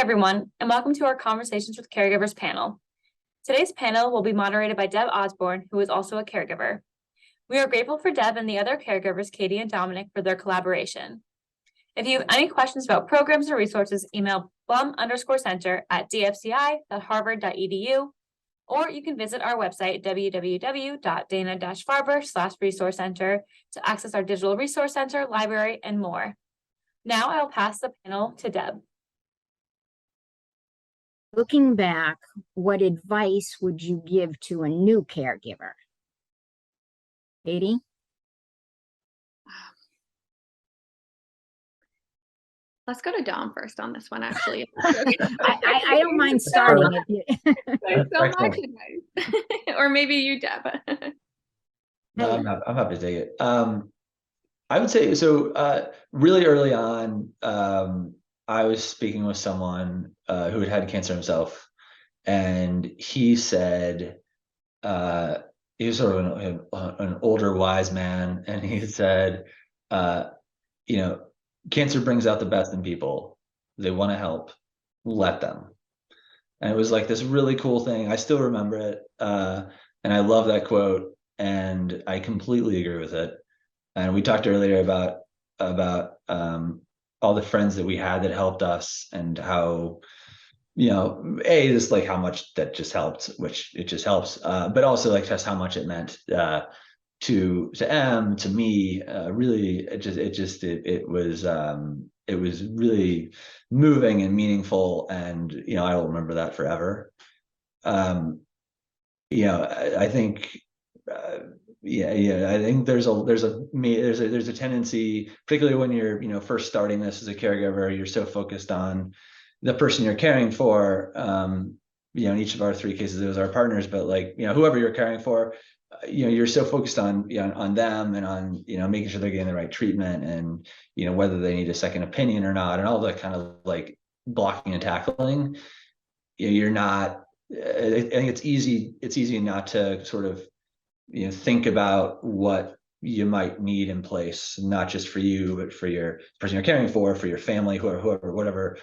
everyone, and welcome to our Conversations with Caregivers panel. Today's panel will be moderated by Deb Osborne, who is also a caregiver. We are grateful for Deb and the other caregivers, Katie and Dominic, for their collaboration. If you have any questions about programs or resources, email blum_center@dfci.harvard.edu, or you can visit our website, www.dana-farber/resource center, to access our digital resource center, library, and more. Now I'll pass the panel to Deb. Looking back, what advice would you give to a new caregiver? Katie? Let's go to Dom first on this one, actually. I don't mind starting if you. Thanks so much advice. Or maybe you, Deb. No, I'm happy to take it. I would say, so really early on, I was speaking with someone who had had cancer himself, and he said, he was sort of an older wise man, and he said, cancer brings out the best in people. They want to help, let them. And it was like this really cool thing. I still remember it, and I love that quote, and I completely agree with it. And we talked earlier about all the friends that we had that helped us, and how, just like how much that just helped, which it just helps, but also like just how much it meant to Em, to me. Really, it was really moving and meaningful, and I will remember that forever. I think. I think there's a tendency, particularly when you're first starting this as a caregiver, you're so focused on the person you're caring for. In each of our three cases, it was our partners, but whoever you're caring for, you're so focused on them, and on making sure they're getting the right treatment, and whether they need a second opinion or not, and all that kind of like blocking and tackling. You're not. I think it's easy not to sort of think about what you might need in place, not just for you, but for your person you're caring for your family, whoever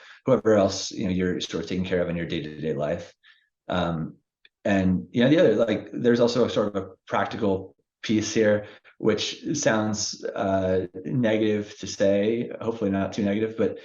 else you're sort of taking care of in your day-to-day life. And the other, there's also a sort of a practical piece here, which sounds negative to say, hopefully not too negative, but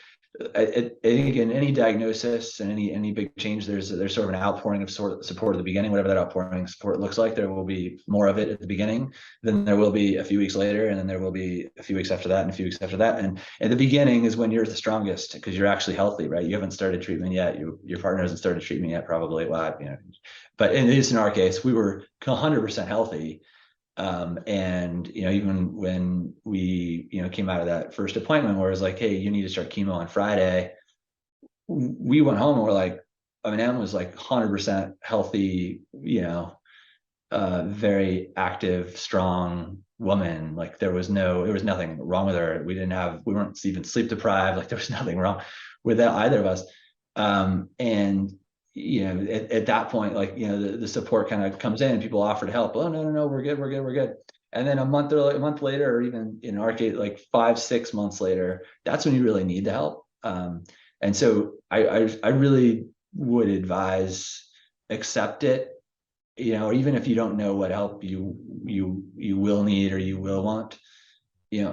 I think in any diagnosis and any big change, there's sort of an outpouring of support at the beginning. Whatever that outpouring of support looks like, there will be more of it at the beginning, then there will be a few weeks later, and then there will be a few weeks after that, and a few weeks after that. And at the beginning is when you're the strongest, because you're actually healthy, right? You haven't started treatment yet. Your partner hasn't started treatment yet, probably. But at least in our case, we were 100% healthy. And even when we came out of that first appointment where it was like, hey, you need to start chemo on Friday, we went home and we're like, Em was like 100% healthy, very active, strong woman. Like there was nothing wrong with her. We weren't even sleep deprived. Like there was nothing wrong with that, either of us. And at that point, the support kind of comes in, and people offer to help. Oh, no, we're good. And then a month later, or even in our case, 5-6 months later, that's when you really need the help. And so I really would advise, accept it, even if you don't know what help you will need or you will want,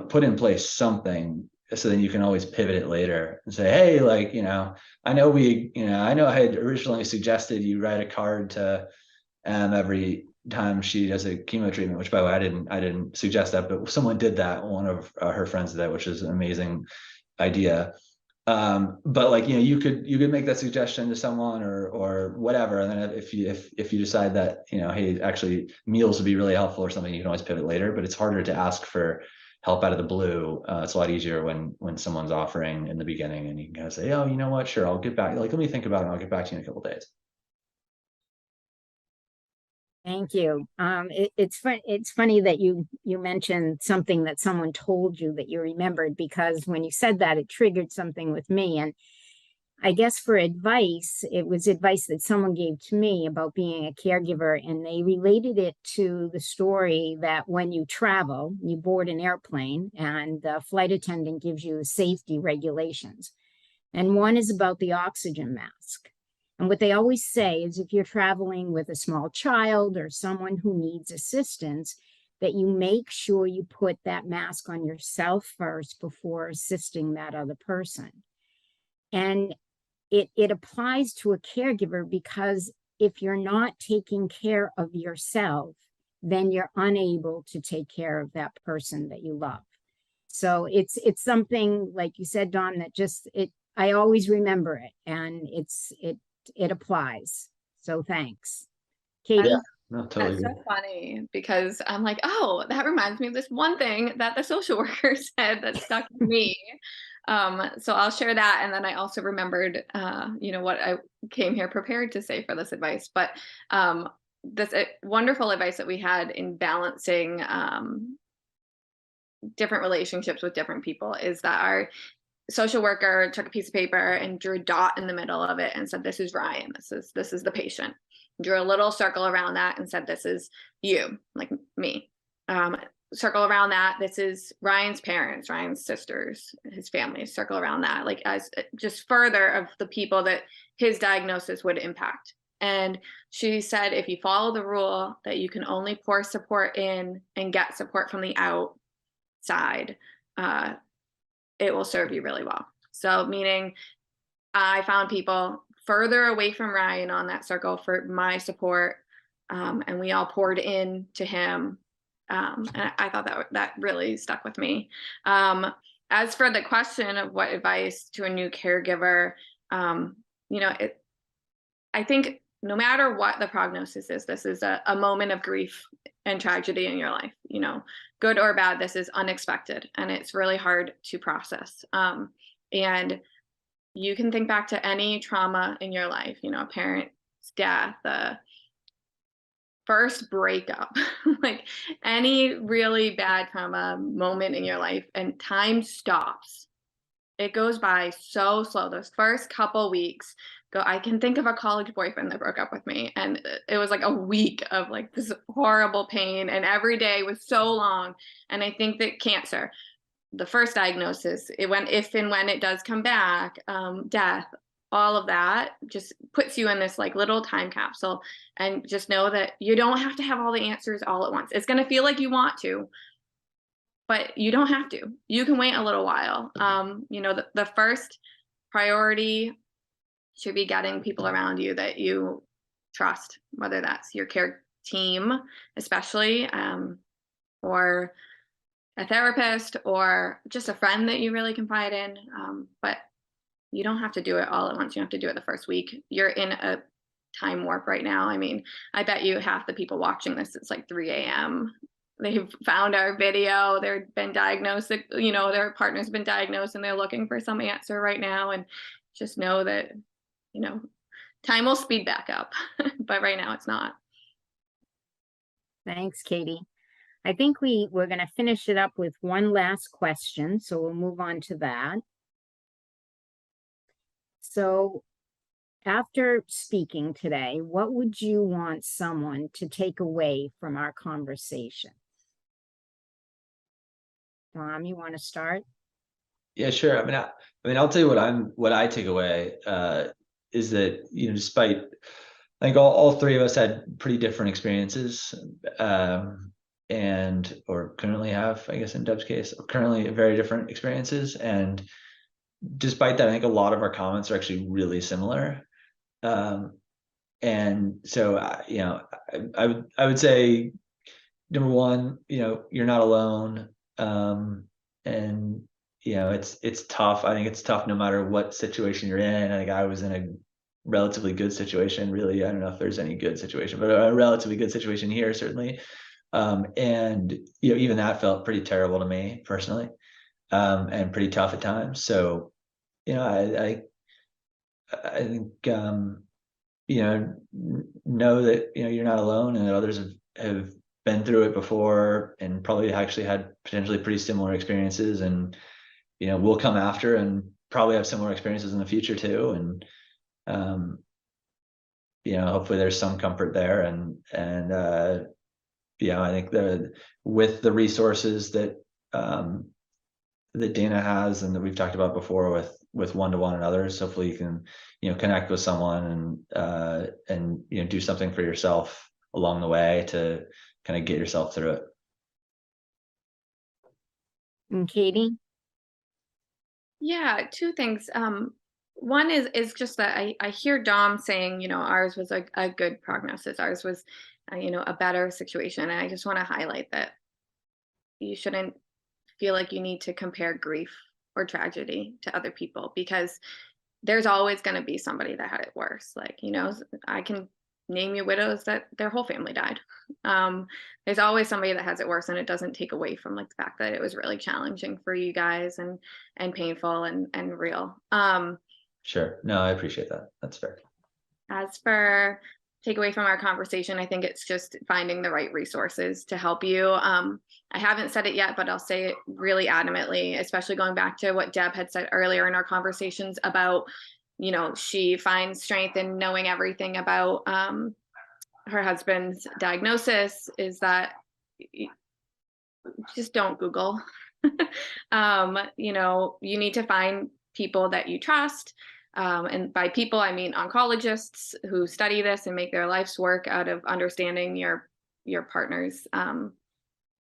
put in place something, so then you can always pivot it later and say, hey, I know I had originally suggested you write a card to every time she does a chemo treatment, which, by the way, I didn't suggest that, but someone did that. One of her friends did that, which is an amazing idea. But you could make that suggestion to someone or whatever, and then if you decide that hey, actually meals would be really helpful or something, you can always pivot later. But it's harder to ask for help out of the blue. It's a lot easier when someone's offering in the beginning, and you can kind of say, oh, you know what, sure, I'll get back. Let me think about it, and I'll get back to you in a couple of days. Thank you. It's funny that you mentioned something that someone told you that you remembered, because when you said that, it triggered something with me. And I guess for advice, it was advice that someone gave to me about being a caregiver, and they related it to the story that when you travel, you board an airplane, and the flight attendant gives you safety regulations. And one is about the oxygen mask. And what they always say is if you're traveling with a small child or someone who needs assistance, that you make sure you put that mask on yourself first before assisting that other person. And it applies to a caregiver, because if you're not taking care of yourself, then you're unable to take care of that person that you love. So it's something, like you said, Dawn, that just I always remember it, and it applies. So thanks. Katie? Yeah. No, totally. That's so funny, because I'm like, oh, that reminds me of this one thing that the social worker said that stuck with me. So I'll share that. And then I also remembered, what I came here prepared to say for this advice, but this wonderful advice that we had in balancing different relationships with different people is that our social worker took a piece of paper and drew a dot in the middle of it and said, this is Ryan, this is the patient. Drew a little circle around that and said, this is you, like me. Circle around that, this is Ryan's parents, Ryan's sisters, his family. Circle around that, like as just further of the people that his diagnosis would impact. And she said, if you follow the rule that you can only pour support in and get support from the outside, it will serve you really well. So meaning I found people further away from Ryan on that circle for my support, and we all poured in to him. And I thought that really stuck with me. As for the question of what advice to a new caregiver, I think no matter what the prognosis is, this is a moment of grief and tragedy in your life, good or bad. This is unexpected, and it's really hard to process. And you can think back to any trauma in your life, a parent's death, a first breakup, like any really bad trauma moment in your life, and time stops. It goes by so slow. Those first couple weeks I can think of a college boyfriend that broke up with me, and it was like a week of like this horrible pain, and every day was so long. And I think that cancer, the first diagnosis, if and when it does come back, death, all of that just puts you in this like little time capsule. And just know that you don't have to have all the answers all at once. It's going to feel like you want to, but you don't have to. You can wait a little while. The first priority should be getting people around you that you trust, whether that's your care team, especially, or a therapist, or just a friend that you really confide in. But you don't have to do it all at once. You don't have to do it the first week. You're in a time warp right now. I mean, I bet you half the people watching this, it's like 3 a.m. They've found our video, they've been diagnosed, their partner's been diagnosed, and they're looking for some answer right now. And just know that, time will speed back up, but right now it's not. Thanks, Katie. I think we're going to finish it up with one last question, so we'll move on to that. So after speaking today, what would you want someone to take away from our conversation? Tom, you want to start? Yeah, sure. I mean, I'll tell you what I take away is that, despite, I think all three of us had pretty different experiences, or currently have, I guess in Deb's case, currently very different experiences. And despite that, I think a lot of our comments are actually really similar. And so, I would say, number one, you're not alone. And it's tough. I think it's tough no matter what situation you're in. I think I was in a relatively good situation, really. I don't know if there's any good situation, but a relatively good situation here, certainly. And even that felt pretty terrible to me personally, and pretty tough at times. So, I think know that you're not alone, and that others have been through it before, and probably actually had potentially pretty similar experiences, and will come after and probably have similar experiences in the future too. And hopefully there's some comfort there, and I think with the resources that Dana has and that we've talked about before with one-to-one and others. Hopefully you can, connect with someone and do something for yourself along the way to kind of get yourself through it. And Katie? Yeah, two things. One is just that I hear Dom saying, ours was a good prognosis. Ours was, a better situation. And I just want to highlight that you shouldn't feel like you need to compare grief or tragedy to other people, because there's always going to be somebody that had it worse. Like, I can name you widows that their whole family died. There's always somebody that has it worse, and it doesn't take away from like the fact that it was really challenging for you guys and painful and real. Sure. No, I appreciate that. That's fair. As for take away from our conversation, I think it's just finding the right resources to help you. I haven't said it yet, but I'll say it really adamantly, especially going back to what Deb had said earlier in our conversations about, she finds strength in knowing everything about her husband's diagnosis, is that just don't Google. You need to find people that you trust. And by people, I mean oncologists who study this and make their life's work out of understanding your partner's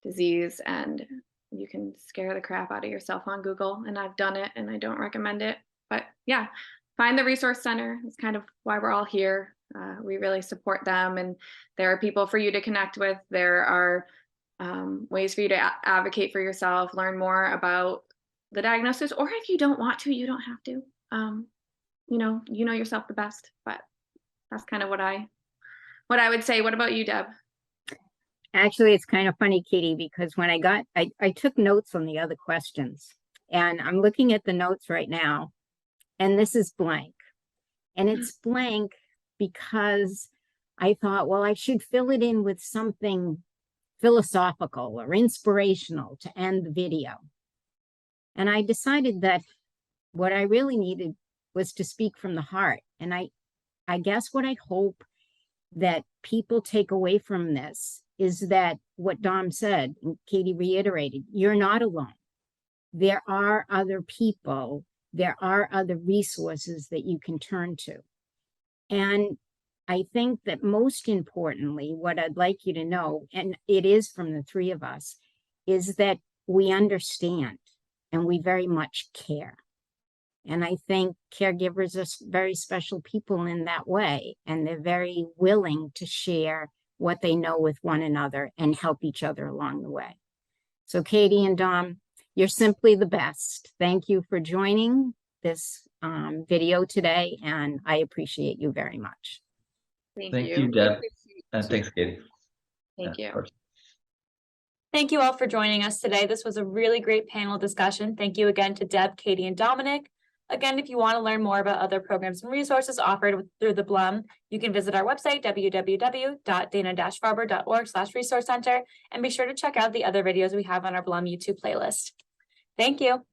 disease. And you can scare the crap out of yourself on Google, and I've done it and I don't recommend it. But yeah, find the resource center. It's kind of why we're all here. We really support them, and there are people for you to connect with. There are ways for you to advocate for yourself, learn more about the diagnosis, or if you don't want to, you don't have to. You know yourself the best, but that's kind of what I would say. What about you, Deb? Actually, it's kind of funny, Katie, because when I took notes on the other questions, and I'm looking at the notes right now, and this is blank. And it's blank because I thought, well, I should fill it in with something philosophical or inspirational to end the video. And I decided that what I really needed was to speak from the heart. And I guess what I hope that people take away from this is that what Dom said, and Katie reiterated, you're not alone. There are other people, there are other resources that you can turn to. And I think that most importantly, what I'd like you to know, and it is from the three of us, is that we understand and we very much care. And I think caregivers are very special people in that way, and they're very willing to share what they know with one another and help each other along the way. So Katie and Dom, you're simply the best. Thank you for joining this video today, and I appreciate you very much. Thank you, Deb. And thanks, Katie. Thank Yeah, you. of course. Thank you all for joining us today. This was a really great panel discussion. Thank you again to Deb, Katie, and Dominic. Again, if you want to learn more about other programs and resources offered through the Blum, you can visit our website, www.dana-farber.org/resource center, and be sure to check out the other videos we have on our Blum YouTube playlist. Thank you.